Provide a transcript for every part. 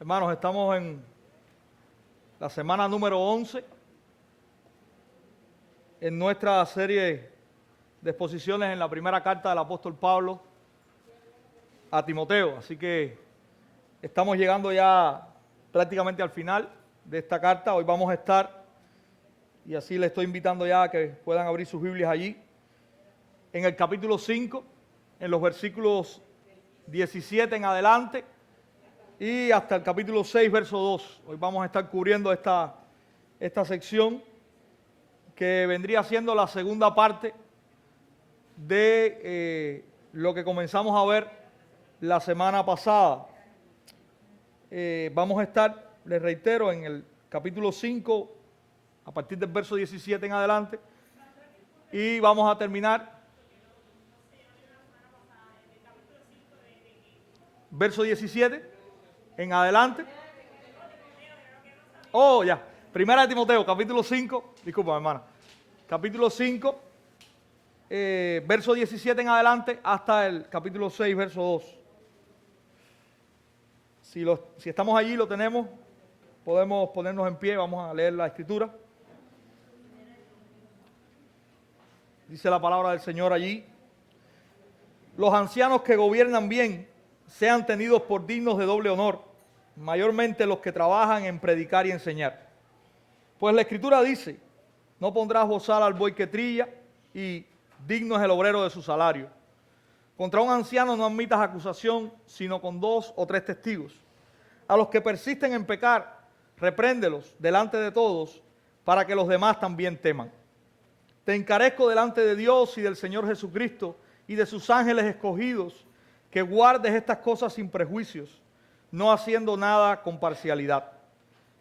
Hermanos, estamos en la semana número 11 en nuestra serie de exposiciones en la primera carta del apóstol Pablo a Timoteo. Así que estamos llegando ya prácticamente al final de esta carta. Hoy vamos a estar, y así les estoy invitando ya a que puedan abrir sus Biblias allí, en el capítulo 5, en los versículos 17 en adelante, y hasta el capítulo 6, verso 2. Hoy vamos a estar cubriendo esta sección que vendría siendo la segunda parte de lo que comenzamos a ver la semana pasada. Vamos a estar, les reitero, en el capítulo 5, a partir del verso 17 en adelante, y vamos a terminar verso 17 en adelante. Oh, ya. Primera de Timoteo, capítulo 5. Disculpa, hermana. Capítulo 5, verso 17 en adelante, hasta el capítulo 6, verso 2. Si estamos allí, lo tenemos, podemos ponernos en pie, vamos a leer la escritura. Dice la palabra del Señor allí: los ancianos que gobiernan bien sean tenidos por dignos de doble honor, mayormente los que trabajan en predicar y enseñar. Pues la Escritura dice: no pondrás bozal al buey que trilla, y digno es el obrero de su salario. Contra un anciano no admitas acusación, sino con 2 o 3 testigos. A los que persisten en pecar, repréndelos delante de todos, para que los demás también teman. Te encarezco delante de Dios y del Señor Jesucristo y de sus ángeles escogidos, que guardes estas cosas sin prejuicios, no haciendo nada con parcialidad.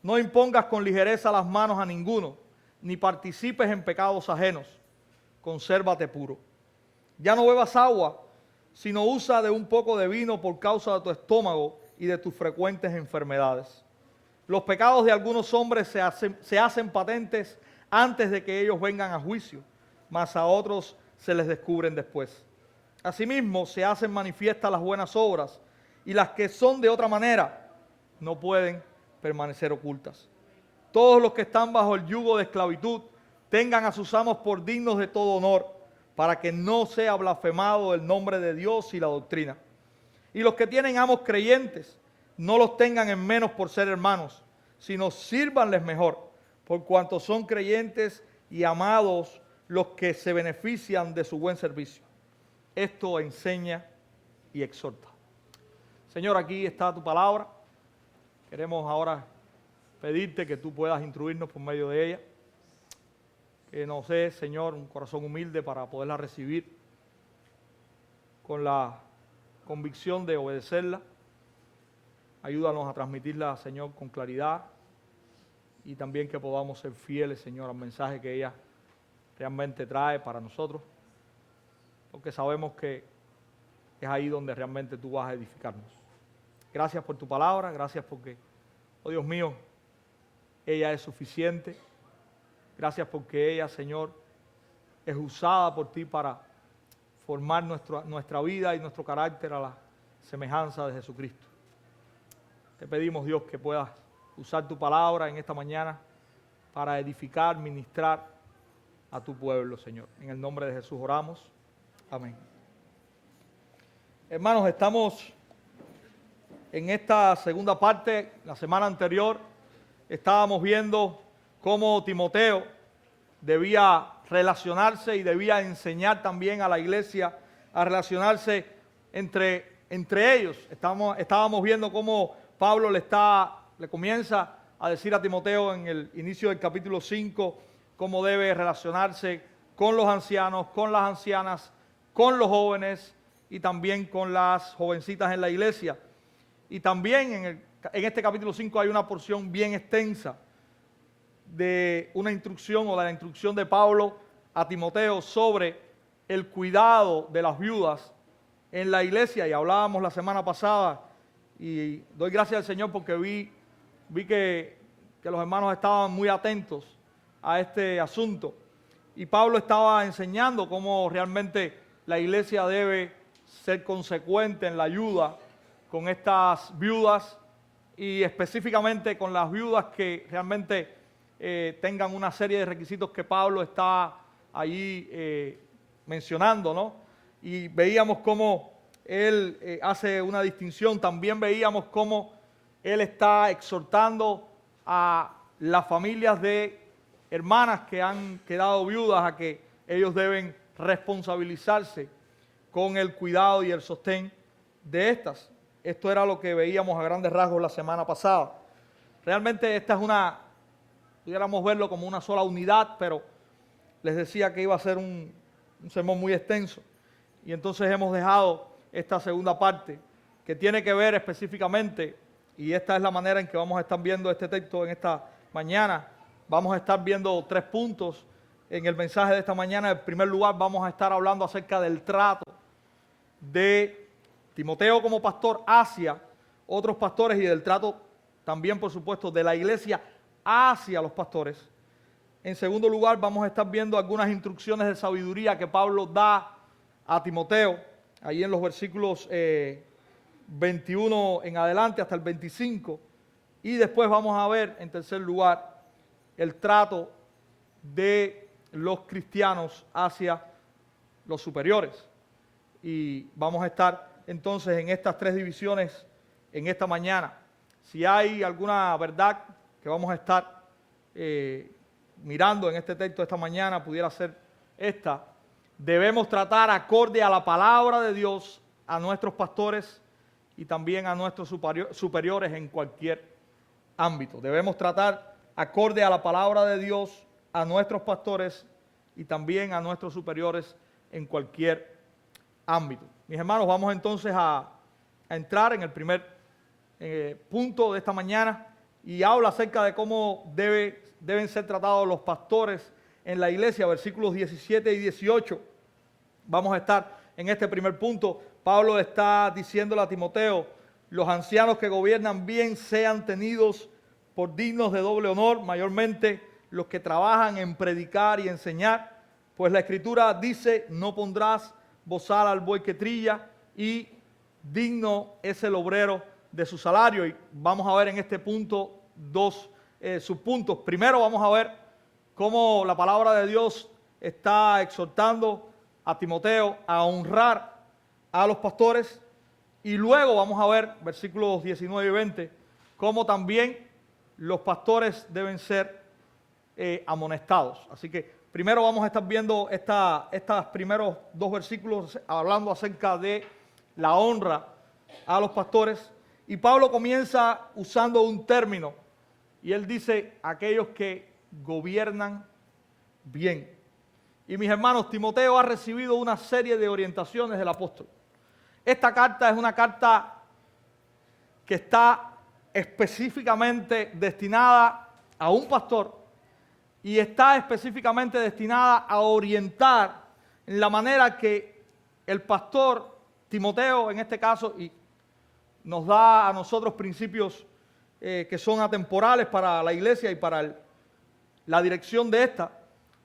No impongas con ligereza las manos a ninguno, ni participes en pecados ajenos. Consérvate puro. Ya no bebas agua, sino usa de un poco de vino por causa de tu estómago y de tus frecuentes enfermedades. Los pecados de algunos hombres se hacen patentes antes de que ellos vengan a juicio, mas a otros se les descubren después. Asimismo, se hacen manifiestas las buenas obras, y las que son de otra manera no pueden permanecer ocultas. Todos los que están bajo el yugo de esclavitud tengan a sus amos por dignos de todo honor, para que no sea blasfemado el nombre de Dios y la doctrina. Y los que tienen amos creyentes, no los tengan en menos por ser hermanos, sino sírvanles mejor, por cuanto son creyentes y amados los que se benefician de su buen servicio. Esto enseña y exhorta. Señor, aquí está tu palabra. Queremos ahora pedirte que tú puedas instruirnos por medio de ella. Que nos dé, Señor, un corazón humilde para poderla recibir con la convicción de obedecerla. Ayúdanos a transmitirla, Señor, con claridad, y también que podamos ser fieles, Señor, al mensaje que ella realmente trae para nosotros, porque sabemos que es ahí donde realmente tú vas a edificarnos. Gracias por tu palabra, gracias porque, oh Dios mío, ella es suficiente. Gracias porque ella, Señor, es usada por ti para formar nuestra vida y nuestro carácter a la semejanza de Jesucristo. Te pedimos, Dios, que puedas usar tu palabra en esta mañana para edificar, ministrar a tu pueblo, Señor. En el nombre de Jesús oramos. Amén. Hermanos, estamos en esta segunda parte. La semana anterior estábamos viendo cómo Timoteo debía relacionarse y debía enseñar también a la iglesia a relacionarse entre ellos. Estábamos viendo cómo Pablo le comienza a decir a Timoteo en el inicio del capítulo 5 cómo debe relacionarse con los ancianos, con las ancianas, con los jóvenes y también con las jovencitas en la iglesia. Y también en este capítulo 5 hay una porción bien extensa de una instrucción o de la instrucción de Pablo a Timoteo sobre el cuidado de las viudas en la iglesia. Y hablábamos la semana pasada, y doy gracias al Señor porque vi que los hermanos estaban muy atentos a este asunto. Y Pablo estaba enseñando cómo realmente la iglesia debe ser consecuente en la ayuda con estas viudas y específicamente con las viudas que realmente tengan una serie de requisitos que Pablo está allí mencionando, ¿no? Y veíamos cómo él hace una distinción, también veíamos cómo él está exhortando a las familias de hermanas que han quedado viudas a que ellos deben responsabilizarse con el cuidado y el sostén de estas. Esto era lo que veíamos a grandes rasgos la semana pasada. Realmente esta es pudiéramos verlo como una sola unidad, pero les decía que iba a ser un sermón muy extenso. Y entonces hemos dejado esta segunda parte que tiene que ver específicamente, y esta es la manera en que vamos a estar viendo este texto en esta mañana. Vamos a estar viendo 3 puntos en el mensaje de esta mañana. En primer lugar, vamos a estar hablando acerca del trato de Timoteo como pastor hacia otros pastores y del trato también, por supuesto, de la iglesia hacia los pastores. En segundo lugar, vamos a estar viendo algunas instrucciones de sabiduría que Pablo da a Timoteo, ahí en los versículos 21 en adelante hasta el 25. Y después vamos a ver, en tercer lugar, el trato de los cristianos hacia los superiores. Y vamos a estar entonces en estas 3 divisiones en esta mañana. Si hay alguna verdad que vamos a estar mirando en este texto esta mañana, pudiera ser esta: debemos tratar acorde a la palabra de Dios a nuestros pastores y también a nuestros superiores en cualquier ámbito. Debemos tratar acorde a la palabra de Dios a nuestros pastores y también a nuestros superiores en cualquier ámbito. Mis hermanos, vamos entonces a entrar en el primer punto de esta mañana, y habla acerca de cómo deben ser tratados los pastores en la iglesia, versículos 17 y 18. Vamos a estar en este primer punto. Pablo está diciéndole a Timoteo: los ancianos que gobiernan bien sean tenidos por dignos de doble honor, mayormente los que trabajan en predicar y enseñar, pues la Escritura dice: no pondrás bozal al buey que trilla, y digno es el obrero de su salario. Y vamos a ver en este punto 2 subpuntos. Primero vamos a ver cómo la palabra de Dios está exhortando a Timoteo a honrar a los pastores, y luego vamos a ver versículos 19 y 20 cómo también los pastores deben ser amonestados. Así que primero vamos a estar viendo estos primeros 2 versículos hablando acerca de la honra a los pastores. Y Pablo comienza usando un término, y él dice: aquellos que gobiernan bien. Y mis hermanos, Timoteo ha recibido una serie de orientaciones del apóstol. Esta carta es una carta que está específicamente destinada a un pastor, y está específicamente destinada a orientar en la manera que el pastor Timoteo, en este caso, y nos da a nosotros principios que son atemporales para la iglesia y para la dirección de esta,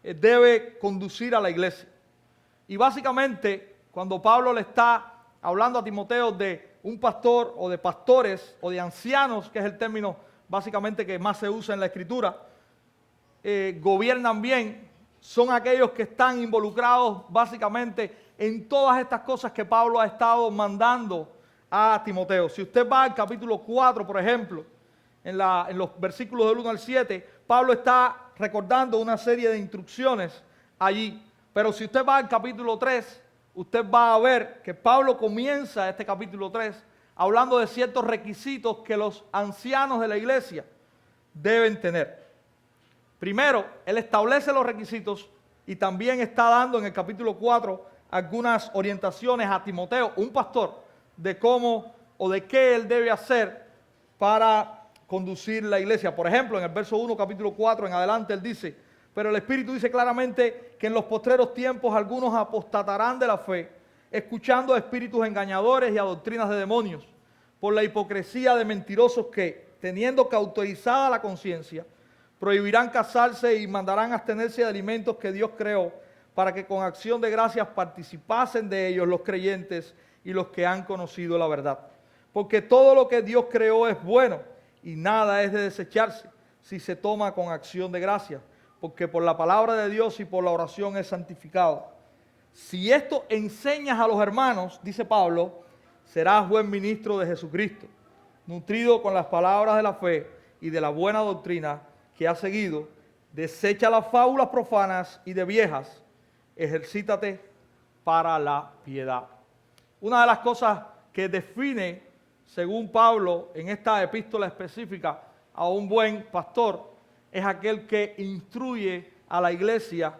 debe conducir a la iglesia. Y básicamente, cuando Pablo le está hablando a Timoteo de un pastor o de pastores o de ancianos, que es el término básicamente que más se usa en la Escritura, gobiernan bien, son aquellos que están involucrados básicamente en todas estas cosas que Pablo ha estado mandando a Timoteo. Si usted va al capítulo 4, por ejemplo, en los versículos del 1 al 7, Pablo está recordando una serie de instrucciones allí. Pero si usted va al capítulo 3, usted va a ver que Pablo comienza este capítulo 3 hablando de ciertos requisitos que los ancianos de la iglesia deben tener. Primero, él establece los requisitos, y también está dando en el capítulo 4 algunas orientaciones a Timoteo, un pastor, de cómo o de qué él debe hacer para conducir la iglesia. Por ejemplo, en el verso 1, capítulo 4 en adelante, él dice: pero el Espíritu dice claramente que en los postreros tiempos algunos apostatarán de la fe, escuchando a espíritus engañadores y a doctrinas de demonios, por la hipocresía de mentirosos que, teniendo cauterizada la conciencia, prohibirán casarse y mandarán abstenerse de alimentos que Dios creó, para que con acción de gracias participasen de ellos los creyentes y los que han conocido la verdad. Porque todo lo que Dios creó es bueno, y nada es de desecharse si se toma con acción de gracia, porque por la palabra de Dios y por la oración es santificado. Si esto enseñas a los hermanos, dice Pablo, serás buen ministro de Jesucristo, nutrido con las palabras de la fe y de la buena doctrina que has seguido. Desecha las fábulas profanas y de viejas, ejercítate para la piedad. Una de las cosas que define, según Pablo, en esta epístola específica, a un buen pastor, es aquel que instruye a la iglesia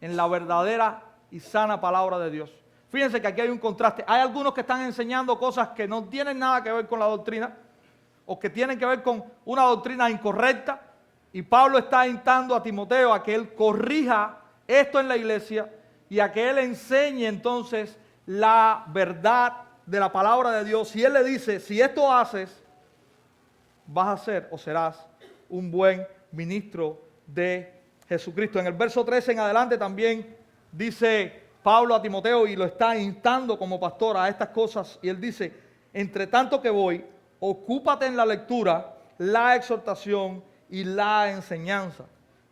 en la verdadera y sana palabra de Dios. Fíjense que aquí hay un contraste. Hay algunos que están enseñando cosas que no tienen nada que ver con la doctrina, o que tienen que ver con una doctrina incorrecta, y Pablo está instando a Timoteo a que él corrija esto en la iglesia y a que él enseñe entonces la verdad de la palabra de Dios. Y él le dice, si esto haces, vas a ser o serás un buen ministro de Jesucristo. En el verso 13 en adelante también dice Pablo a Timoteo, y lo está instando como pastor a estas cosas, y él dice, entre tanto que voy, ocúpate en la lectura, la exhortación y la enseñanza.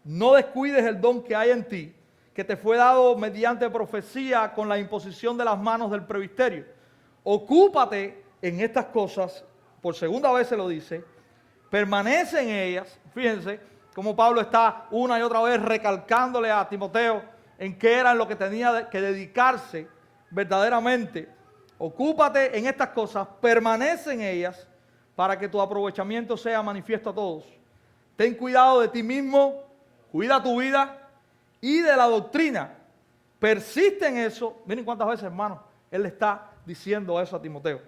No descuides el don que hay en ti, que te fue dado mediante profecía con la imposición de las manos del presbiterio. Ocúpate en estas cosas, por segunda vez se lo dice, permanece en ellas. Fíjense cómo Pablo está una y otra vez recalcándole a Timoteo en qué era lo que tenía que dedicarse verdaderamente. Ocúpate en estas cosas, permanece en ellas, para que tu aprovechamiento sea manifiesto a todos. Ten cuidado de ti mismo, cuida tu vida y de la doctrina. Persiste en eso. Miren cuántas veces, hermano, él le está diciendo eso a Timoteo.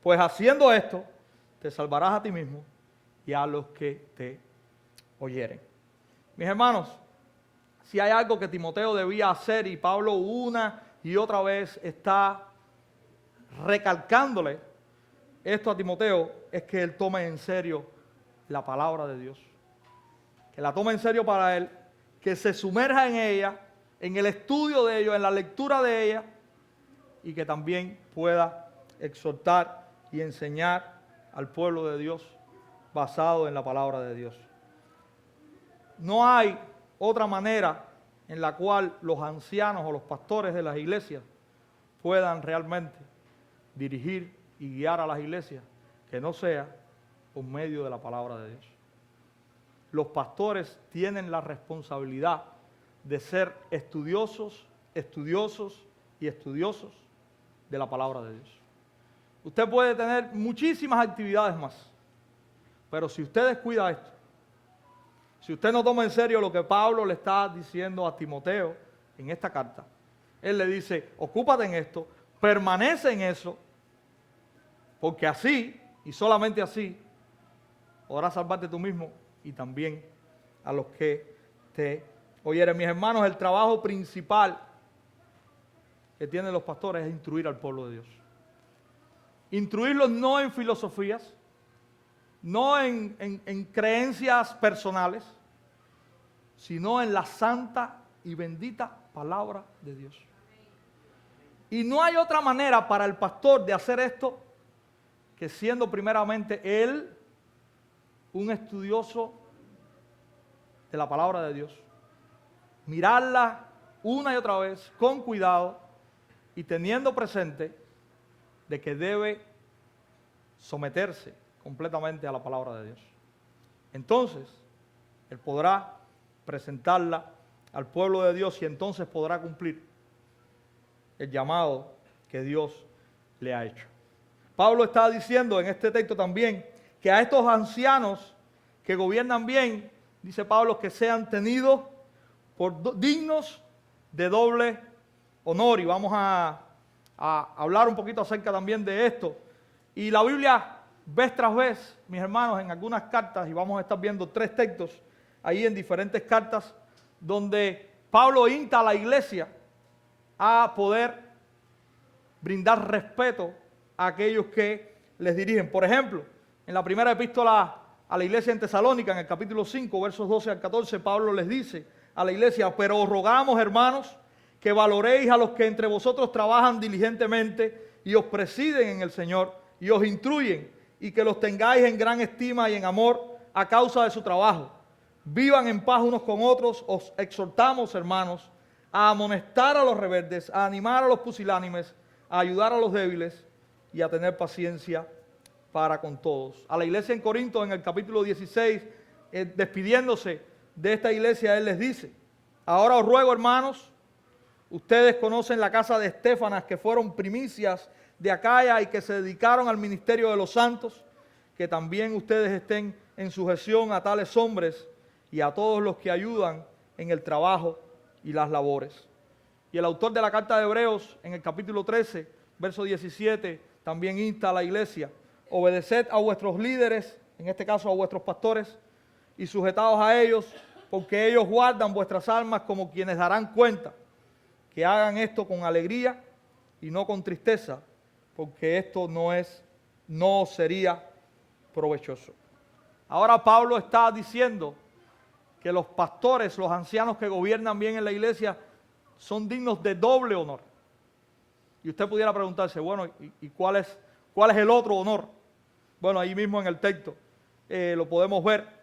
Pues haciendo esto, te salvarás a ti mismo y a los que te oyeren. Mis hermanos, si hay algo que Timoteo debía hacer, y Pablo una y otra vez está recalcándole esto a Timoteo, es que él tome en serio la palabra de Dios. Que la tome en serio para él, que se sumerja en ella, en el estudio de ella, en la lectura de ella, y que también pueda exhortar y enseñar al pueblo de Dios basado en la palabra de Dios. No hay otra manera en la cual los ancianos o los pastores de las iglesias puedan realmente dirigir y guiar a las iglesias que no sea por medio de la palabra de Dios. Los pastores tienen la responsabilidad de ser estudiosos de la palabra de Dios. Usted puede tener muchísimas actividades más, pero si usted descuida esto, si usted no toma en serio lo que Pablo le está diciendo a Timoteo en esta carta, él le dice, ocúpate en esto, permanece en eso, porque así, y solamente así, podrás salvarte tú mismo y también a los que te oyeren. Mis hermanos, el trabajo principal que tienen los pastores es instruir al pueblo de Dios. Instruirlos no en filosofías, no en creencias personales, sino en la santa y bendita palabra de Dios. Y no hay otra manera para el pastor de hacer esto que siendo primeramente él un estudioso de la palabra de Dios. Mirarla una y otra vez con cuidado y teniendo presente de que debe someterse completamente a la palabra de Dios. Entonces, él podrá presentarla al pueblo de Dios y entonces podrá cumplir el llamado que Dios le ha hecho. Pablo está diciendo en este texto también que a estos ancianos que gobiernan bien, dice Pablo, que sean tenidos por dignos de doble honor. Y vamos a hablar un poquito acerca también de esto. Y la Biblia, vez tras vez, mis hermanos, en algunas cartas, y vamos a estar viendo 3 textos ahí en diferentes cartas, donde Pablo insta a la iglesia a poder brindar respeto a aquellos que les dirigen. Por ejemplo, en la primera epístola a la iglesia en Tesalónica, en el capítulo 5, versos 12 al 14, Pablo les dice a la iglesia, pero os rogamos, hermanos, que valoréis a los que entre vosotros trabajan diligentemente y os presiden en el Señor y os instruyen, y que los tengáis en gran estima y en amor a causa de su trabajo. Vivan en paz unos con otros. Os exhortamos, hermanos, a amonestar a los rebeldes, a animar a los pusilánimes, a ayudar a los débiles y a tener paciencia para con todos. A la iglesia en Corinto, en el capítulo 16, despidiéndose de esta iglesia, él les dice: ahora os ruego, hermanos, ustedes conocen la casa de Estéfanas, que fueron primicias de Acaya y que se dedicaron al ministerio de los santos, que también ustedes estén en sujeción a tales hombres y a todos los que ayudan en el trabajo y las labores. Y el autor de la carta de Hebreos, en el capítulo 13, verso 17, también insta a la iglesia: obedeced a vuestros líderes, en este caso a vuestros pastores, y sujetaos a ellos, porque ellos guardan vuestras almas como quienes darán cuenta. Que hagan esto con alegría y no con tristeza, porque esto no sería provechoso. Ahora Pablo está diciendo que los pastores, los ancianos que gobiernan bien en la iglesia, son dignos de doble honor. Y usted pudiera preguntarse, bueno, ¿y cuál es el otro honor? Bueno, ahí mismo en el texto lo podemos ver.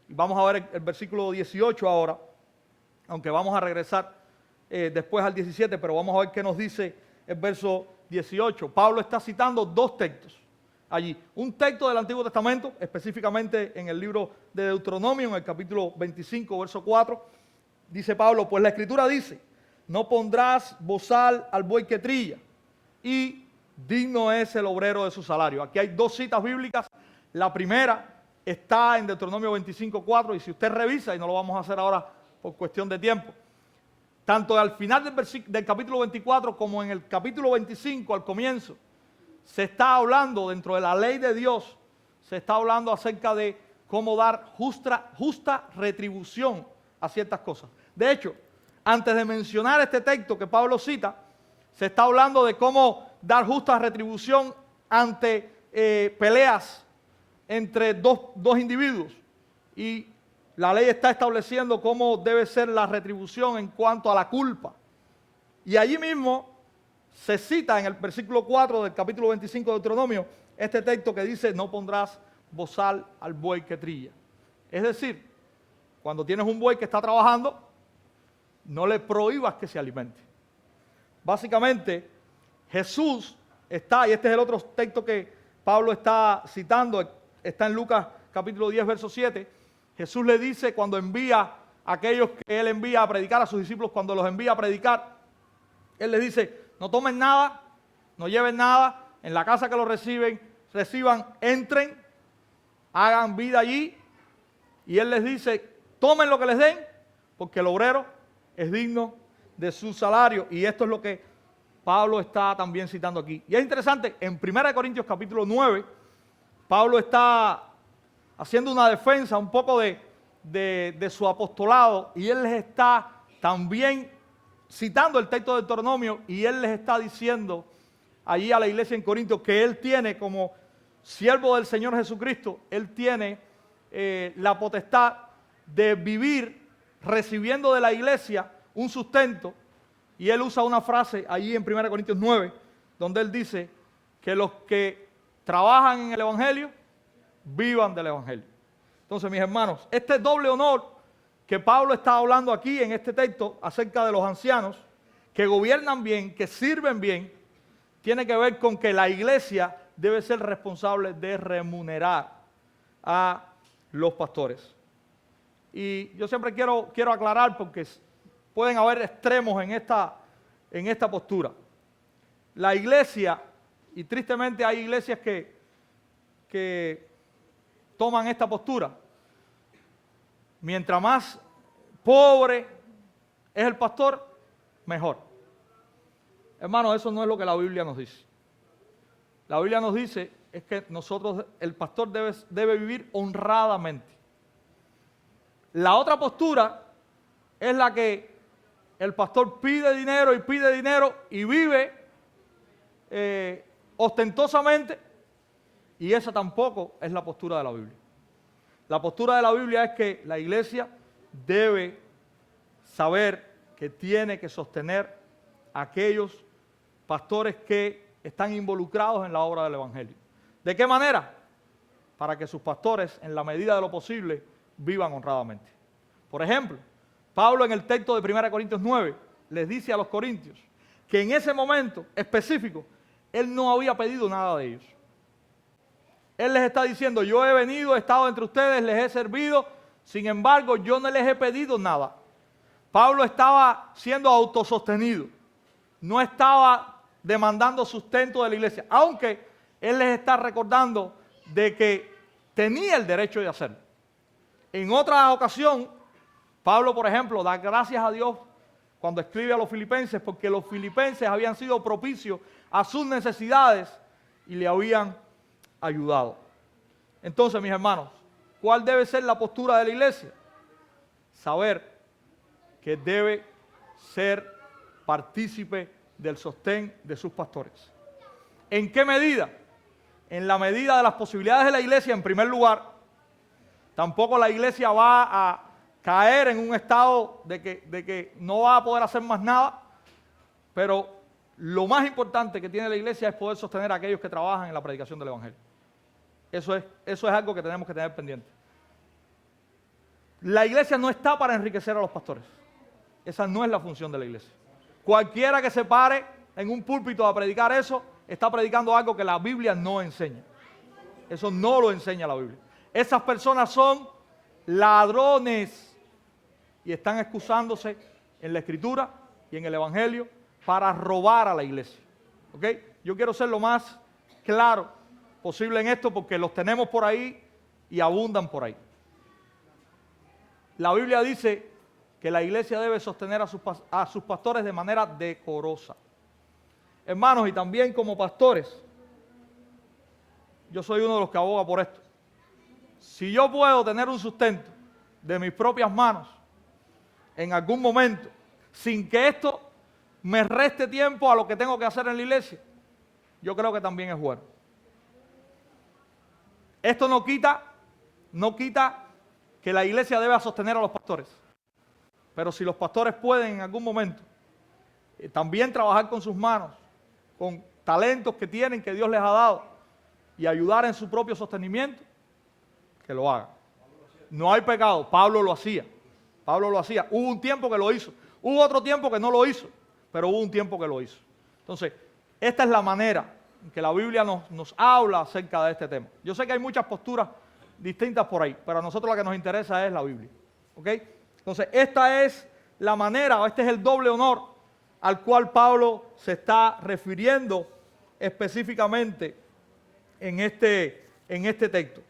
Y vamos a ver el versículo 18 ahora, aunque vamos a regresar después al 17, pero vamos a ver qué nos dice el verso 18. Pablo está citando dos textos allí. Un texto del Antiguo Testamento, específicamente en el libro de Deuteronomio, en el capítulo 25, verso 4. Dice Pablo: pues la Escritura dice, no pondrás bozal al buey que trilla, y digno es el obrero de su salario. Aquí hay dos citas bíblicas. La primera está en Deuteronomio 25:4, y si usted revisa, y no lo vamos a hacer ahora por cuestión de tiempo, tanto al final del capítulo 24 como en el capítulo 25, al comienzo, se está hablando, dentro de la ley de Dios, se está hablando acerca de cómo dar justa retribución a ciertas cosas. De hecho, antes de mencionar este texto que Pablo cita, se está hablando de cómo dar justa retribución ante peleas entre dos individuos. Y la ley está estableciendo cómo debe ser la retribución en cuanto a la culpa. Y allí mismo se cita en el versículo 4 del capítulo 25 de Deuteronomio este texto que dice: no pondrás bozal al buey que trilla. Es decir, cuando tienes un buey que está trabajando, no le prohíbas que se alimente. Básicamente, Jesús está, y este es el otro texto que Pablo está citando, está en Lucas capítulo 10, verso 7. Jesús le dice, cuando envía a aquellos que él envía a predicar, a sus discípulos, cuando los envía a predicar, él les dice: no tomen nada, no lleven nada, en la casa que los reciban, entren, hagan vida allí, y él les dice: tomen lo que les den, porque el obrero es digno de su salario. Y esto es lo que Pablo está también citando aquí. Y es interesante, en 1 Corintios capítulo 9, Pablo está haciendo una defensa un poco de su apostolado, y él les está también citando el texto de Deuteronomio, y él les está diciendo allí a la iglesia en Corinto que él tiene, como siervo del Señor Jesucristo, él tiene la potestad de vivir recibiendo de la iglesia un sustento. Y él usa una frase allí en 1 Corintios 9, donde él dice que los que trabajan en el Evangelio vivan del Evangelio. Entonces, mis hermanos, este doble honor que Pablo está hablando aquí en este texto acerca de los ancianos que gobiernan bien, que sirven bien, tiene que ver con que la iglesia debe ser responsable de remunerar a los pastores. Y yo siempre quiero aclarar, porque pueden haber extremos en esta postura. La iglesia, y tristemente hay iglesias que toman esta postura: mientras más pobre es el pastor, mejor. Hermano, eso no es lo que la Biblia nos dice. La Biblia nos dice es que el pastor debe vivir honradamente. La otra postura es la que el pastor pide dinero y vive ostentosamente, y esa tampoco es la postura de la Biblia. La postura de la Biblia es que la iglesia debe saber que tiene que sostener a aquellos pastores que están involucrados en la obra del Evangelio. ¿De qué manera? para que sus pastores, en la medida de lo posible, vivan honradamente. Por ejemplo, Pablo en el texto de 1 Corintios 9 les dice a los corintios que en ese momento específico él no había pedido nada de ellos. Él les está diciendo, yo he venido, he estado entre ustedes, les he servido, sin embargo yo no les he pedido nada. Pablo estaba siendo autosostenido, no estaba demandando sustento de la iglesia, aunque él les está recordando de que tenía el derecho de hacerlo. En otra ocasión, Pablo, por ejemplo, da gracias a Dios cuando escribe a los filipenses, porque los filipenses habían sido propicios a sus necesidades y le habían ayudado. Entonces, mis hermanos, ¿cuál debe ser la postura de la iglesia? Saber que debe ser partícipe del sostén de sus pastores. ¿En qué medida? En la medida de las posibilidades de la iglesia, en primer lugar. Tampoco la iglesia va a caer en un estado de que no va a poder hacer más nada, pero lo más importante que tiene la iglesia es poder sostener a aquellos que trabajan en la predicación del evangelio. Eso es algo que tenemos que tener pendiente. La iglesia no está para enriquecer a los pastores. Esa no es la función de la iglesia. Cualquiera que se pare en un púlpito a predicar eso, está predicando algo que la Biblia no enseña. Eso no lo enseña la Biblia. Esas personas son ladrones y están excusándose en la Escritura y en el Evangelio para robar a la iglesia. ¿Ok? Yo quiero ser lo más claro posible en esto porque los tenemos por ahí y abundan por ahí. La Biblia dice que la iglesia debe sostener a sus pastores de manera decorosa. Hermanos, y también como pastores, yo soy uno de los que aboga por esto. Si yo puedo tener un sustento de mis propias manos en algún momento, sin que esto me reste tiempo a lo que tengo que hacer en la iglesia, yo creo que también es bueno. Esto no quita que la iglesia debe sostener a los pastores. Pero si los pastores pueden en algún momento también trabajar con sus manos, con talentos que tienen, que Dios les ha dado, y ayudar en su propio sostenimiento, que lo hagan. No hay pecado. Pablo lo hacía. Hubo un tiempo que lo hizo. Hubo otro tiempo que no lo hizo, pero hubo un tiempo que lo hizo. Entonces, esta es la manera en que la Biblia nos habla acerca de este tema. Yo sé que hay muchas posturas distintas por ahí, pero a nosotros la que nos interesa es la Biblia. ¿Ok? Entonces, esta es la manera, o este es el doble honor al cual Pablo se está refiriendo específicamente en este texto.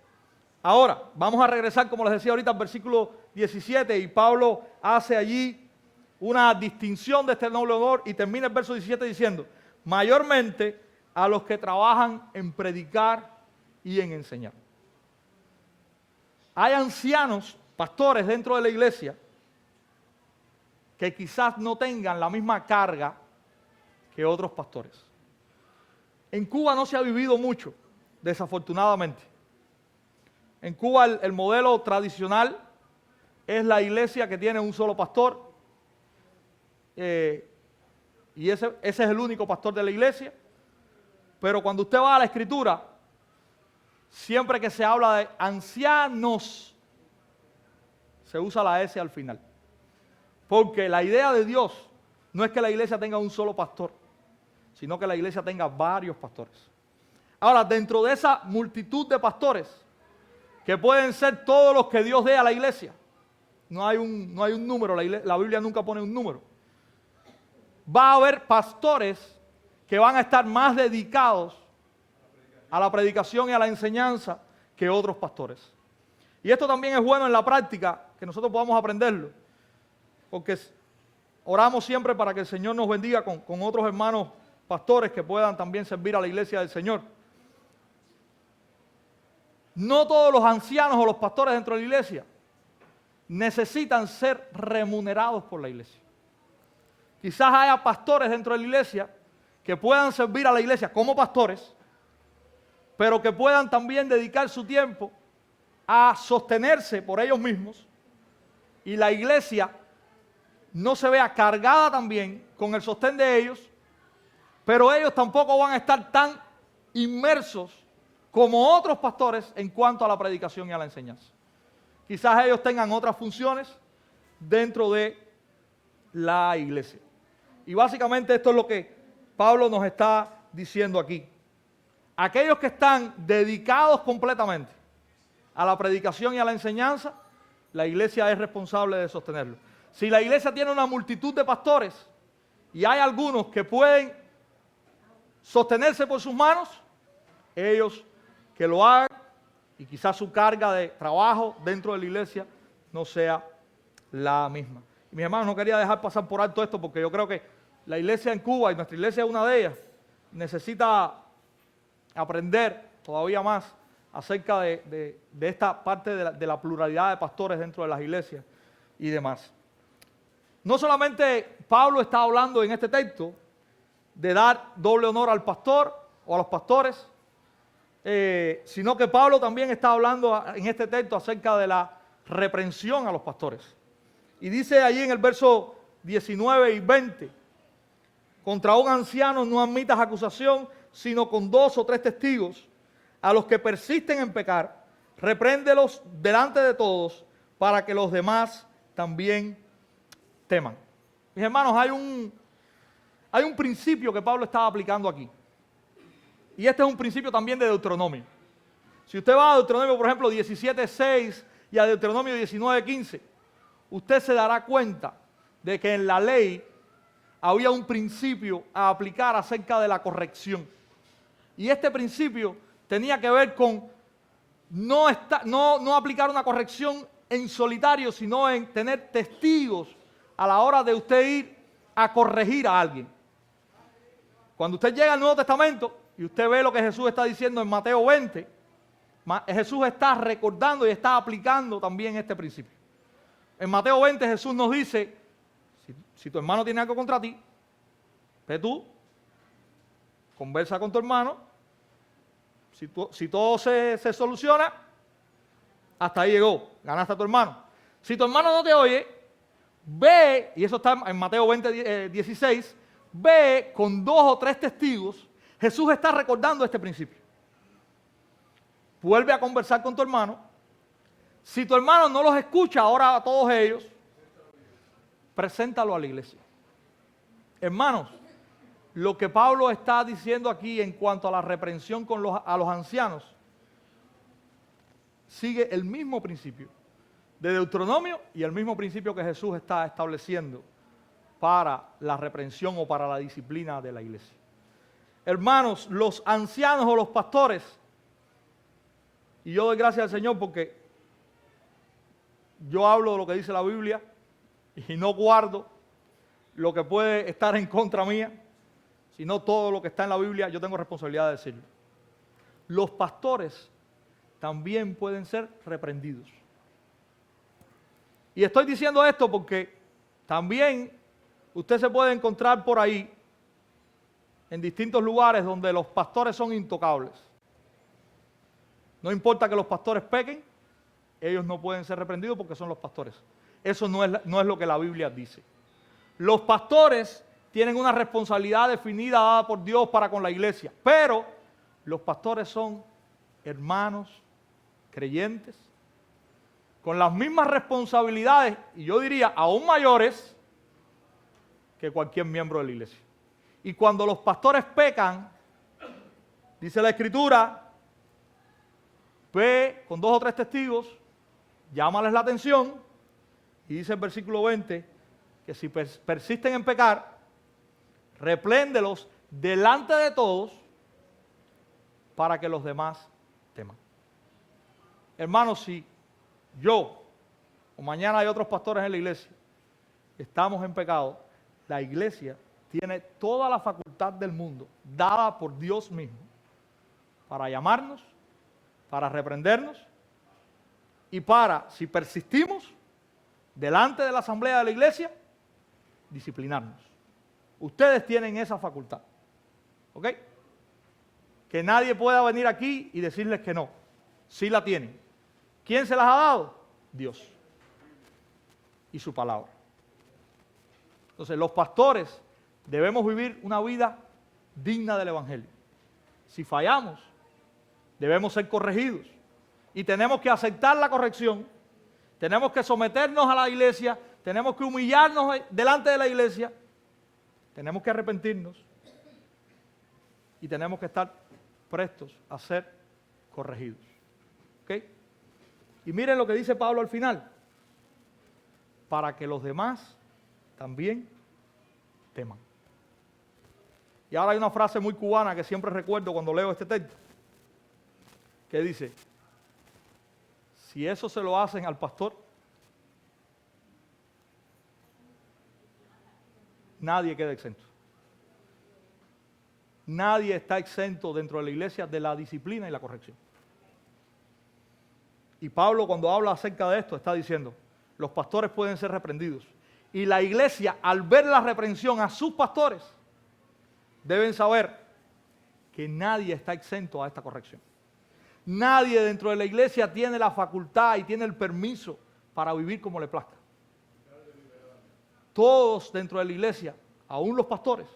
Ahora, vamos a regresar, como les decía ahorita, al versículo 17, y Pablo hace allí una distinción de este noble honor y termina el verso 17 diciendo, mayormente a los que trabajan en predicar y en enseñar. Hay ancianos, pastores dentro de la iglesia, que quizás no tengan la misma carga que otros pastores. En Cuba no se ha vivido mucho, desafortunadamente. En Cuba el modelo tradicional es la iglesia que tiene un solo pastor, y ese es el único pastor de la iglesia. Pero cuando usted va a la Escritura, siempre que se habla de ancianos, se usa la S al final. Porque la idea de Dios no es que la iglesia tenga un solo pastor, sino que la iglesia tenga varios pastores. Ahora, dentro de esa multitud de pastores, que pueden ser todos los que Dios dé a la iglesia, no hay un número, la Biblia nunca pone un número. Va a haber pastores que van a estar más dedicados a la predicación y a la enseñanza que otros pastores. Y esto también es bueno en la práctica, que nosotros podamos aprenderlo, porque oramos siempre para que el Señor nos bendiga con otros hermanos pastores que puedan también servir a la iglesia del Señor. No todos los ancianos o los pastores dentro de la iglesia necesitan ser remunerados por la iglesia. Quizás haya pastores dentro de la iglesia que puedan servir a la iglesia como pastores, pero que puedan también dedicar su tiempo a sostenerse por ellos mismos y la iglesia no se vea cargada también con el sostén de ellos, pero ellos tampoco van a estar tan inmersos como otros pastores en cuanto a la predicación y a la enseñanza. Quizás ellos tengan otras funciones dentro de la iglesia. Y básicamente esto es lo que Pablo nos está diciendo aquí. Aquellos que están dedicados completamente a la predicación y a la enseñanza, la iglesia es responsable de sostenerlo. Si la iglesia tiene una multitud de pastores y hay algunos que pueden sostenerse por sus manos, ellos que lo hagan, y quizás su carga de trabajo dentro de la iglesia no sea la misma. Y mis hermanos, no quería dejar pasar por alto esto porque yo creo que la iglesia en Cuba, y nuestra iglesia es una de ellas, necesita aprender todavía más acerca de esta parte de la pluralidad de pastores dentro de las iglesias y demás. No solamente Pablo está hablando en este texto de dar doble honor al pastor o a los pastores, sino que Pablo también está hablando en este texto acerca de la reprensión a los pastores. Y dice allí en el verso 19 y 20, contra un anciano no admitas acusación, sino con 2 o 3 testigos. A los que persisten en pecar, repréndelos delante de todos, para que los demás también teman. Mis hermanos, hay un principio que Pablo estaba aplicando aquí. Y este es un principio también de Deuteronomio. Si usted va a Deuteronomio, por ejemplo, 17:6 y a Deuteronomio 19:15, usted se dará cuenta de que en la ley había un principio a aplicar acerca de la corrección. Y este principio tenía que ver con no aplicar una corrección en solitario, sino en tener testigos a la hora de usted ir a corregir a alguien. Cuando usted llega al Nuevo Testamento y usted ve lo que Jesús está diciendo en Mateo 20, Jesús está recordando y está aplicando también este principio. En Mateo 20 Jesús nos dice, si tu hermano tiene algo contra ti, ve tú, conversa con tu hermano, si todo se soluciona, hasta ahí llegó, ganaste a tu hermano. Si tu hermano no te oye, ve, y eso está en Mateo 20, 16, ve con 2 o 3 testigos. Jesús está recordando este principio. Vuelve a conversar con tu hermano. Si tu hermano no los escucha ahora a todos ellos, preséntalo a la iglesia. Hermanos, lo que Pablo está diciendo aquí en cuanto a la reprensión a los ancianos, sigue el mismo principio de Deuteronomio y el mismo principio que Jesús está estableciendo para la reprensión o para la disciplina de la iglesia. Hermanos, los ancianos o los pastores, y yo doy gracias al Señor porque yo hablo de lo que dice la Biblia y no guardo lo que puede estar en contra mía, sino todo lo que está en la Biblia, yo tengo responsabilidad de decirlo. Los pastores también pueden ser reprendidos. Y estoy diciendo esto porque también usted se puede encontrar por ahí en distintos lugares donde los pastores son intocables. No importa que los pastores pequen, ellos no pueden ser reprendidos porque son los pastores. Eso no es lo que la Biblia dice. Los pastores tienen una responsabilidad definida dada por Dios para con la iglesia, pero los pastores son hermanos, creyentes, con las mismas responsabilidades, y yo diría aún mayores, que cualquier miembro de la iglesia. Y cuando los pastores pecan, dice la Escritura, ve con 2 o 3 testigos, llámales la atención, y dice el versículo 20, que si persisten en pecar, repréndelos delante de todos, para que los demás teman. Hermanos, si yo o mañana hay otros pastores en la iglesia, estamos en pecado, la iglesia tiene toda la facultad del mundo, dada por Dios mismo, para llamarnos, para reprendernos y para, si persistimos, delante de la asamblea de la iglesia, disciplinarnos. Ustedes tienen esa facultad, ¿ok? Que nadie pueda venir aquí y decirles que no. Sí la tienen. ¿Quién se las ha dado? Dios. Y su palabra. Entonces, los pastores debemos vivir una vida digna del Evangelio. Si fallamos, Debemos ser corregidos. Y tenemos que aceptar la corrección. Tenemos que someternos a la iglesia. Tenemos que humillarnos delante de la iglesia. Tenemos que arrepentirnos. Y tenemos que estar prestos a ser corregidos. ¿Ok? Y miren lo que dice Pablo al final. Para que los demás también teman. Y ahora hay una frase muy cubana que siempre recuerdo cuando leo este texto, que dice, si eso se lo hacen al pastor, nadie queda exento. Nadie está exento dentro de la iglesia de la disciplina y la corrección. Y Pablo, cuando habla acerca de esto, está diciendo, los pastores pueden ser reprendidos. Y la iglesia, al ver la reprensión a sus pastores, deben saber que nadie está exento a esta corrección. Nadie dentro de la iglesia tiene la facultad y tiene el permiso para vivir como le plazca. Todos dentro de la iglesia, aún los pastores,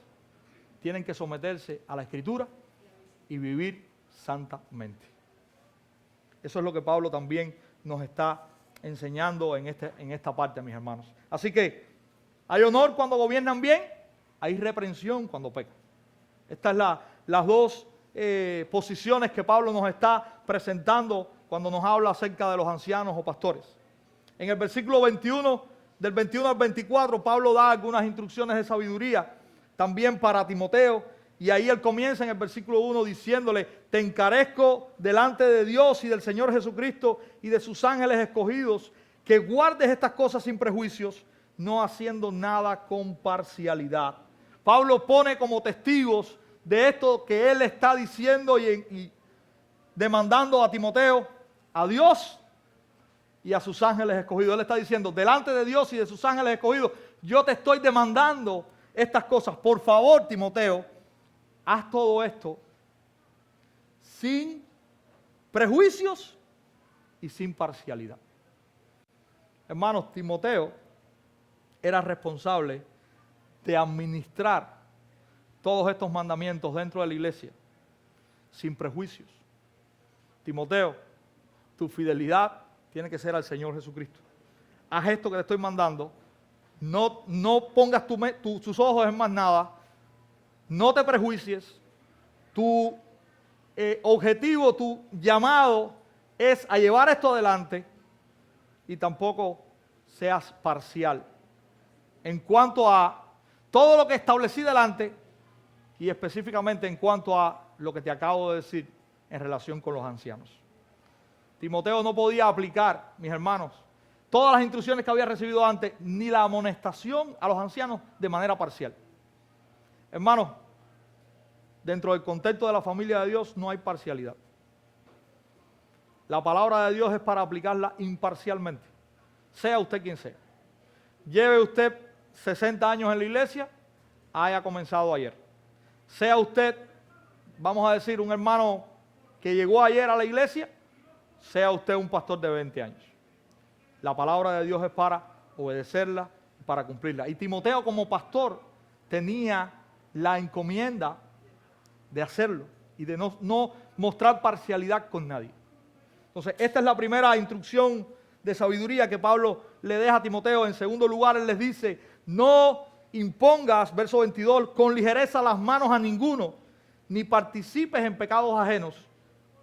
tienen que someterse a la Escritura y vivir santamente. Eso es lo que Pablo también nos está enseñando en esta parte, mis hermanos. Así que hay honor cuando gobiernan bien, hay reprensión cuando pecan. Estas son las dos posiciones que Pablo nos está presentando cuando nos habla acerca de los ancianos o pastores. En el versículo 21, del 21 al 24, Pablo da algunas instrucciones de sabiduría también para Timoteo, y ahí él comienza en el versículo 1 diciéndole, te encarezco delante de Dios y del Señor Jesucristo y de sus ángeles escogidos, que guardes estas cosas sin prejuicios, no haciendo nada con parcialidad. Pablo pone como testigos de esto que él está diciendo y demandando a Timoteo, a Dios y a sus ángeles escogidos. Él está diciendo, delante de Dios y de sus ángeles escogidos, yo te estoy demandando estas cosas. Por favor, Timoteo, haz todo esto sin prejuicios y sin parcialidad. Hermanos, Timoteo era responsable de administrar todos estos mandamientos dentro de la iglesia sin prejuicios. Timoteo, tu fidelidad tiene que ser al Señor Jesucristo. Haz esto que te estoy mandando. No pongas tus ojos en más nada. No te prejuicies. Tu objetivo, tu llamado es a llevar esto adelante y tampoco seas parcial en cuanto a todo lo que establecí delante y específicamente en cuanto a lo que te acabo de decir en relación con los ancianos. Timoteo no podía aplicar, mis hermanos, todas las instrucciones que había recibido antes, ni la amonestación a los ancianos de manera parcial. Hermanos, dentro del contexto de la familia de Dios no hay parcialidad. La palabra de Dios es para aplicarla imparcialmente, sea usted quien sea. Lleve usted 60 años en la iglesia, haya comenzado ayer. Sea usted, vamos a decir, un hermano que llegó ayer a la iglesia, sea usted un pastor de 20 años. La palabra de Dios es para obedecerla, para cumplirla. Y Timoteo como pastor tenía la encomienda de hacerlo y de no mostrar parcialidad con nadie. Entonces, esta es la primera instrucción de sabiduría que Pablo le deja a Timoteo. En segundo lugar, él les dice, no impongas, verso 22, con ligereza las manos a ninguno, ni participes en pecados ajenos,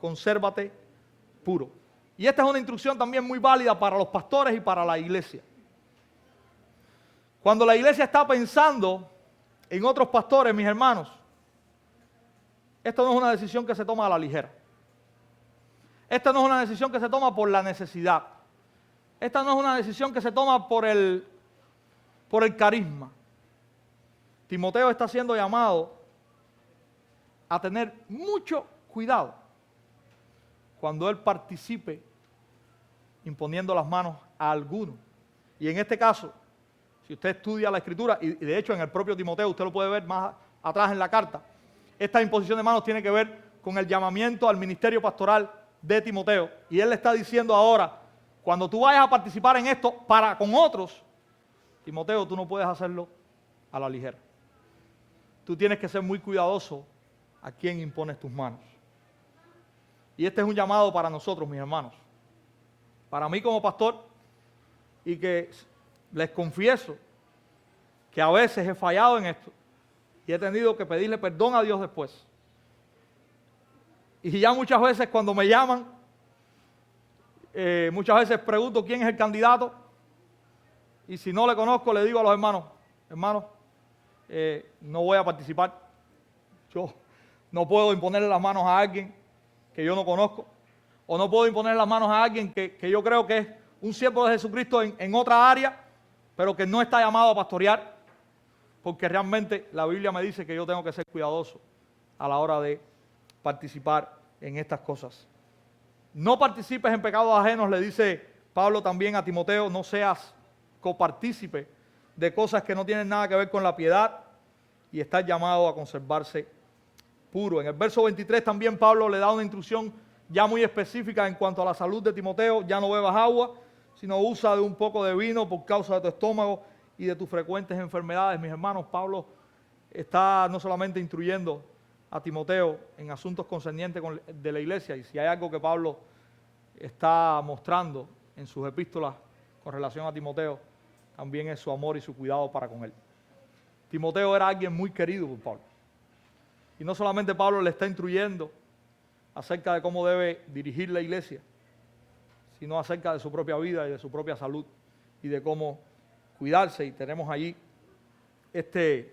consérvate puro. Y esta es una instrucción también muy válida para los pastores y para la iglesia. Cuando la iglesia está pensando en otros pastores, mis hermanos, esto no es una decisión que se toma a la ligera. Esta no es una decisión que se toma por la necesidad. Esta no es una decisión que se toma por el carisma. Timoteo está siendo llamado a tener mucho cuidado cuando él participe imponiendo las manos a alguno. Y en este caso, si usted estudia la Escritura, y de hecho en el propio Timoteo, usted lo puede ver más atrás en la carta, esta imposición de manos tiene que ver con el llamamiento al ministerio pastoral de Timoteo. Y él le está diciendo ahora, cuando tú vayas a participar en esto para con otros, Timoteo, tú no puedes hacerlo a la ligera. Tú tienes que ser muy cuidadoso a quién impones tus manos. Y este es un llamado para nosotros, mis hermanos. Para mí como pastor, y que les confieso que a veces he fallado en esto y he tenido que pedirle perdón a Dios después. Y ya muchas veces cuando me llaman, muchas veces pregunto quién es el candidato, y si no le conozco le digo a los hermanos, no voy a participar. Yo no puedo imponerle las manos a alguien que yo no conozco, o no puedo imponer las manos a alguien que yo creo que es un siervo de Jesucristo en otra área, pero que no está llamado a pastorear, porque realmente la Biblia me dice que yo tengo que ser cuidadoso a la hora de participar en estas cosas. No participes en pecados ajenos, le dice Pablo también a Timoteo, no seas copartícipe de cosas que no tienen nada que ver con la piedad, y estás llamado a conservarse puro. En el verso 23 también Pablo le da una instrucción ya muy específica en cuanto a la salud de Timoteo. Ya no bebas agua, sino usa de un poco de vino por causa de tu estómago y de tus frecuentes enfermedades. Mis hermanos, Pablo está no solamente instruyendo a Timoteo en asuntos concernientes de la iglesia, y si hay algo que Pablo está mostrando en sus epístolas con relación a Timoteo, también es su amor y su cuidado para con él. Timoteo era alguien muy querido por Pablo. Y no solamente Pablo le está instruyendo acerca de cómo debe dirigir la iglesia, sino acerca de su propia vida y de su propia salud y de cómo cuidarse. Y tenemos allí este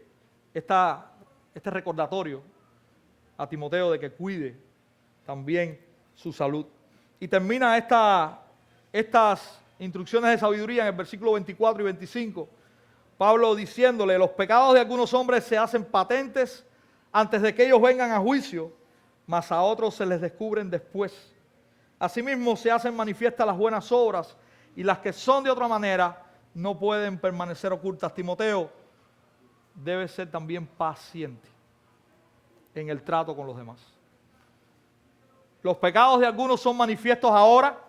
recordatorio a Timoteo de que cuide también su salud. Y termina estas instrucciones de sabiduría en el versículo 24 y 25, Pablo diciéndole: los pecados de algunos hombres se hacen patentes antes de que ellos vengan a juicio, mas a otros se les descubren después. Asimismo se hacen manifiestas las buenas obras, y las que son de otra manera no pueden permanecer ocultas. Timoteo debe ser también paciente en el trato con los demás. Los pecados de algunos son manifiestos ahora,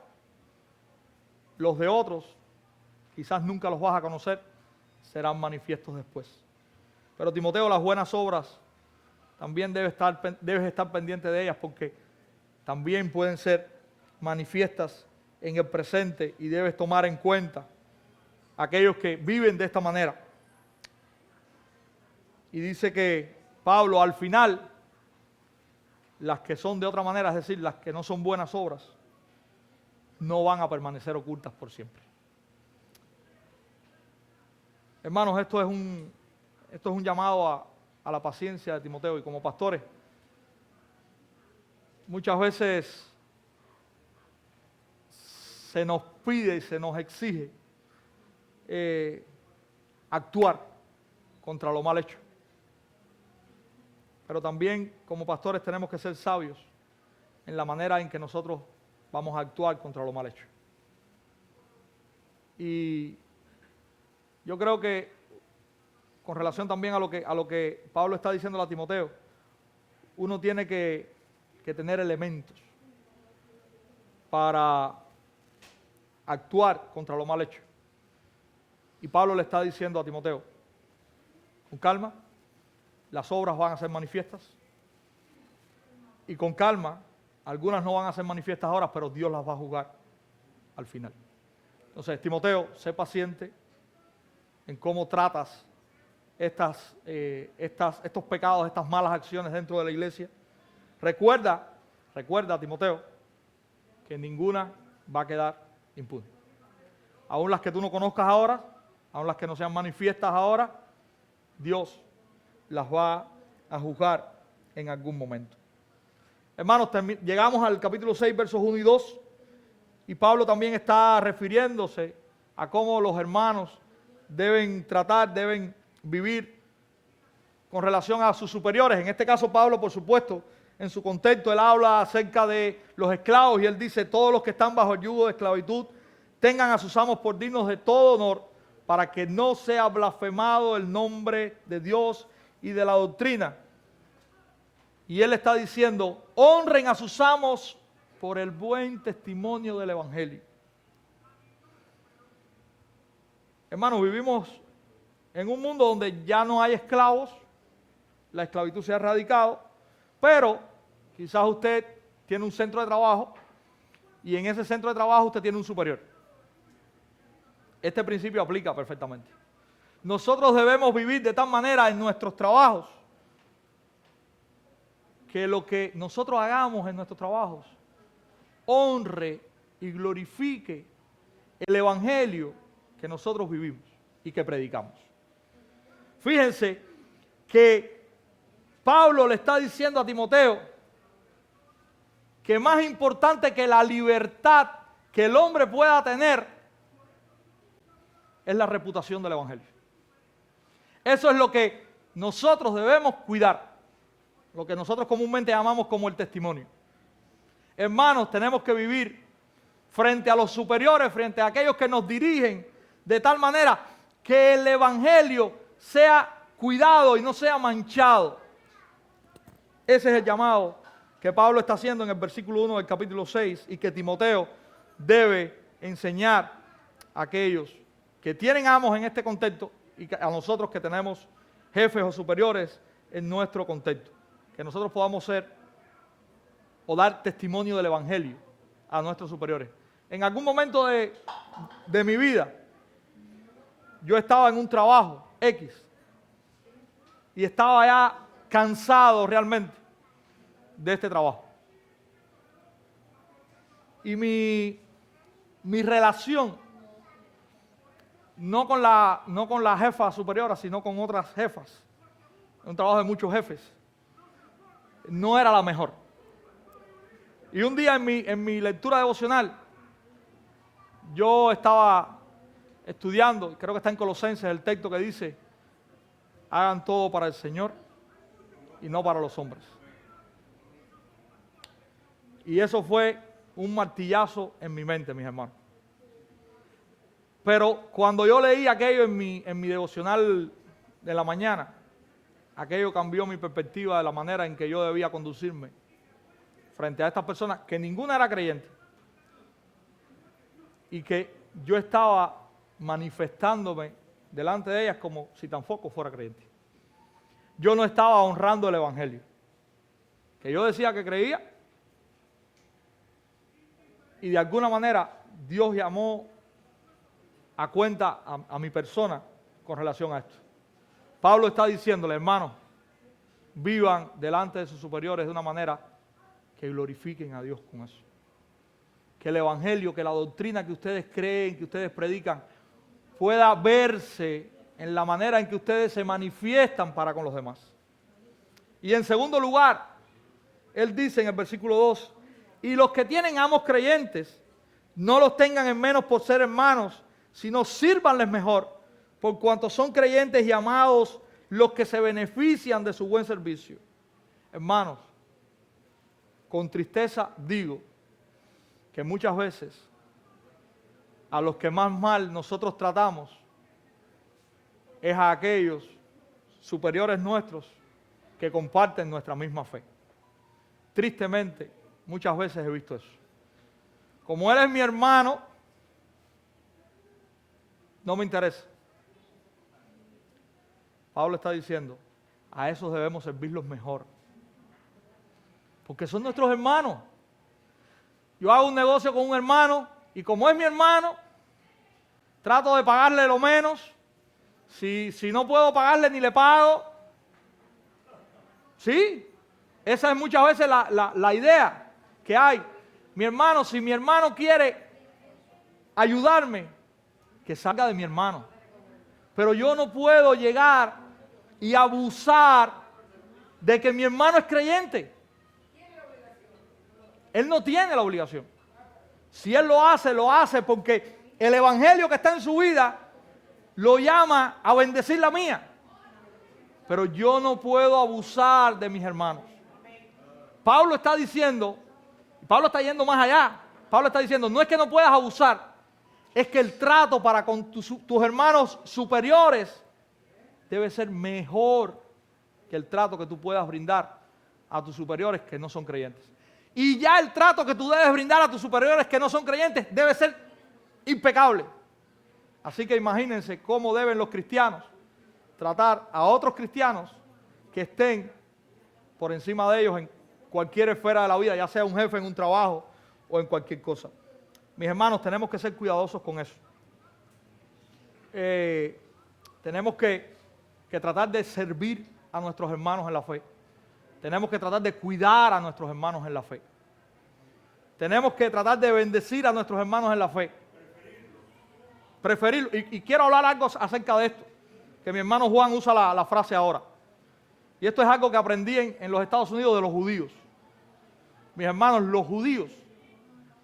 los de otros, quizás nunca los vas a conocer, serán manifiestos después. Pero Timoteo, las buenas obras también debes estar pendiente de ellas, porque también pueden ser manifiestas en el presente, y debes tomar en cuenta aquellos que viven de esta manera. Y dice que Pablo al final, las que son de otra manera, es decir, las que no son buenas obras, no van a permanecer ocultas por siempre. Hermanos, esto es un llamado a la paciencia de Timoteo, y como pastores muchas veces se nos pide y se nos exige actuar contra lo mal hecho. Pero también como pastores tenemos que ser sabios en la manera en que nosotros vamos a actuar contra lo mal hecho. Y yo creo que con relación también a lo que Pablo está diciendo a Timoteo, uno tiene que tener elementos para actuar contra lo mal hecho. Y Pablo le está diciendo a Timoteo: con calma, las obras van a ser manifiestas, y con calma, algunas no van a ser manifiestas ahora, pero Dios las va a juzgar al final. Entonces, Timoteo, sé paciente en cómo tratas estos pecados, estas malas acciones dentro de la iglesia. Recuerda, Timoteo, que ninguna va a quedar impune. Aún las que tú no conozcas ahora, aún las que no sean manifiestas ahora, Dios las va a juzgar en algún momento. Hermanos, llegamos al capítulo 6, versos 1 y 2, y Pablo también está refiriéndose a cómo los hermanos deben tratar, deben vivir con relación a sus superiores. En este caso, Pablo, por supuesto, en su contexto, él habla acerca de los esclavos, y él dice: todos los que están bajo el yugo de esclavitud tengan a sus amos por dignos de todo honor, para que no sea blasfemado el nombre de Dios y de la doctrina. Y él está diciendo: honren a sus amos por el buen testimonio del evangelio. Hermanos, vivimos en un mundo donde ya no hay esclavos, la esclavitud se ha erradicado, pero quizás usted tiene un centro de trabajo y en ese centro de trabajo usted tiene un superior. Este principio aplica perfectamente. Nosotros debemos vivir de tal manera en nuestros trabajos que lo que nosotros hagamos en nuestros trabajos honre y glorifique el evangelio que nosotros vivimos y que predicamos. Fíjense que Pablo le está diciendo a Timoteo que más importante que la libertad que el hombre pueda tener es la reputación del evangelio. Eso es lo que nosotros debemos cuidar, lo que nosotros comúnmente llamamos como el testimonio. Hermanos, tenemos que vivir frente a los superiores, frente a aquellos que nos dirigen, de tal manera que el evangelio sea cuidado y no sea manchado. Ese es el llamado que Pablo está haciendo en el versículo 1 del capítulo 6 y que Timoteo debe enseñar a aquellos que tienen amos en este contexto y a nosotros que tenemos jefes o superiores en nuestro contexto. Que nosotros podamos ser o dar testimonio del evangelio a nuestros superiores. En algún momento de mi vida, yo estaba en un trabajo X y estaba ya cansado realmente de este trabajo. Y mi relación, no con la jefa superiora, sino con otras jefas, un trabajo de muchos jefes, no era la mejor. Y un día en mi lectura devocional, yo estaba estudiando, creo que está en Colosenses el texto que dice, hagan todo para el Señor y no para los hombres. Y eso fue un martillazo en mi mente, mis hermanos. Pero cuando yo leí aquello en mi devocional de la mañana, aquello cambió mi perspectiva de la manera en que yo debía conducirme frente a estas personas, que ninguna era creyente, y que yo estaba manifestándome delante de ellas como si tampoco fuera creyente. Yo no estaba honrando el evangelio, que yo decía que creía, y de alguna manera Dios llamó a cuenta a mi persona con relación a esto. Pablo está diciéndole, hermanos, vivan delante de sus superiores de una manera que glorifiquen a Dios con eso. Que el evangelio, que la doctrina que ustedes creen, que ustedes predican, pueda verse en la manera en que ustedes se manifiestan para con los demás. Y en segundo lugar, él dice en el versículo 2, y los que tienen amos creyentes, no los tengan en menos por ser hermanos, sino sírvanles mejor, por cuanto son creyentes y amados los que se benefician de su buen servicio. Hermanos, con tristeza digo que muchas veces a los que más mal nosotros tratamos es a aquellos superiores nuestros que comparten nuestra misma fe. Tristemente, muchas veces he visto eso. Como él es mi hermano, no me interesa. Pablo está diciendo, a esos debemos servirlos mejor. Porque son nuestros hermanos. Yo hago un negocio con un hermano y como es mi hermano, trato de pagarle lo menos. Si no puedo pagarle, ni le pago. Sí, esa es muchas veces la idea que hay. Mi hermano, si mi hermano quiere ayudarme, que salga de mi hermano. Pero yo no puedo llegar y abusar de que mi hermano es creyente. Él no tiene la obligación. Si él lo hace porque el evangelio que está en su vida lo llama a bendecir la mía. Pero yo no puedo abusar de mis hermanos. Pablo está diciendo, Pablo está yendo más allá. Pablo está diciendo, no es que no puedas abusar, es que el trato para con tus hermanos superiores debe ser mejor que el trato que tú puedas brindar a tus superiores que no son creyentes. Y ya el trato que tú debes brindar a tus superiores que no son creyentes debe ser impecable. Así que imagínense cómo deben los cristianos tratar a otros cristianos que estén por encima de ellos cualquier esfera de la vida, ya sea un jefe en un trabajo o en cualquier cosa. Mis hermanos, tenemos que ser cuidadosos con eso. Tenemos que tratar de servir a nuestros hermanos en la fe. Tenemos que tratar de cuidar a nuestros hermanos en la fe. Tenemos que tratar de bendecir a nuestros hermanos en la fe. Preferirlo. Y quiero hablar algo acerca de esto, que mi hermano Juan usa la frase ahora. Y esto es algo que aprendí en los Estados Unidos de los judíos. Mis hermanos, los judíos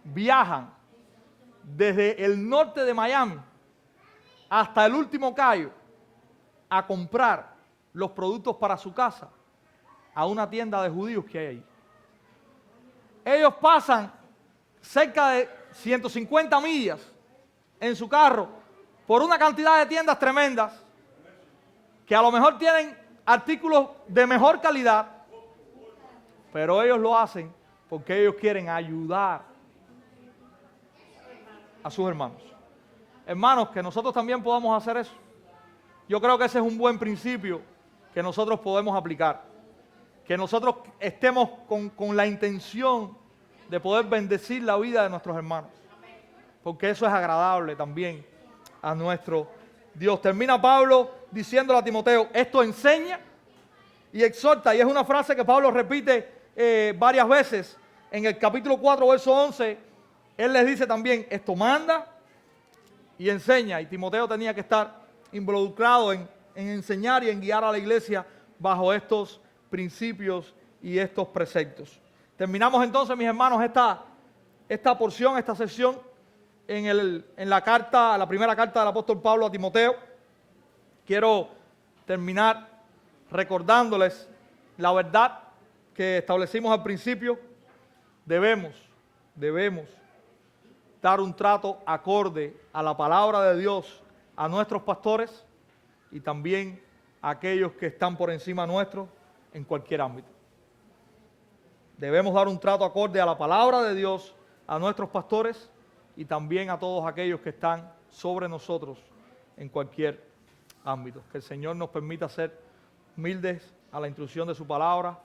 viajan desde el norte de Miami hasta el último Cayo a comprar los productos para su casa a una tienda de judíos que hay ahí. Ellos pasan cerca de 150 millas en su carro por una cantidad de tiendas tremendas que a lo mejor tienen artículos de mejor calidad, pero ellos lo hacen porque ellos quieren ayudar a sus hermanos. Hermanos, que nosotros también podamos hacer eso. Yo creo que ese es un buen principio que nosotros podemos aplicar. Que nosotros estemos con la intención de poder bendecir la vida de nuestros hermanos. Porque eso es agradable también a nuestro Dios. Termina Pablo diciéndole a Timoteo, esto enseña y exhorta. Y es una frase que Pablo repite varias veces. En el capítulo 4, verso 11, él les dice también, esto manda y enseña. Y Timoteo tenía que estar involucrado en enseñar y en guiar a la iglesia bajo estos principios y estos preceptos. Terminamos entonces, mis hermanos, esta porción, esta sección en la primera carta del apóstol Pablo a Timoteo. Quiero terminar recordándoles la verdad que establecimos al principio. Debemos dar un trato acorde a la palabra de Dios a nuestros pastores y también a aquellos que están por encima nuestro en cualquier ámbito. Debemos dar un trato acorde a la palabra de Dios a nuestros pastores y también a todos aquellos que están sobre nosotros en cualquier ámbito. Que el Señor nos permita ser humildes a la instrucción de su palabra,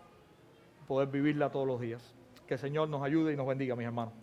poder vivirla todos los días. Que el Señor nos ayude y nos bendiga, mis hermanos.